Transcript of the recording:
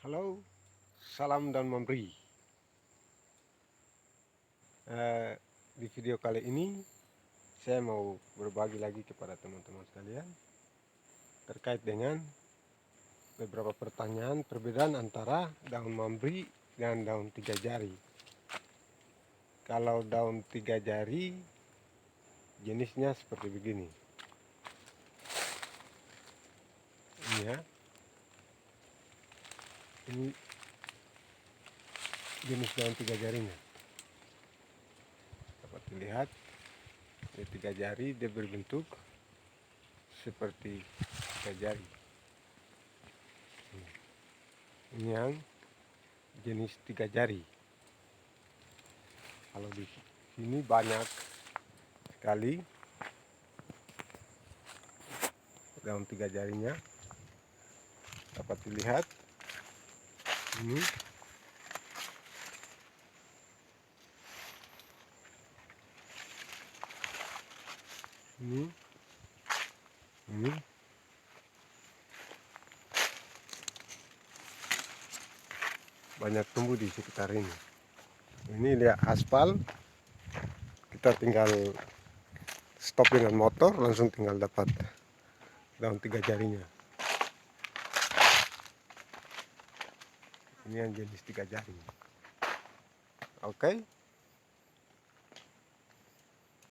Halo, salam dan memberi. Di video kali ini saya mau berbagi lagi kepada teman-teman sekalian terkait dengan beberapa pertanyaan perbedaan antara daun memberi dan daun tiga jari. Kalau daun tiga jari jenisnya seperti begini. Ini ya. Ini jenis daun tiga jarinya. Dapat dilihat, ini tiga jari dia berbentuk seperti tiga jari. Ini yang jenis tiga jari. Kalau di sini banyak sekali daun tiga jarinya, dapat dilihat. Ini banyak tumbuh di sekitar ini. Ini lihat aspal, kita tinggal stop dengan motor, langsung tinggal dapat daun tiga jarinya. Ini yang jenis tiga jari. Oke.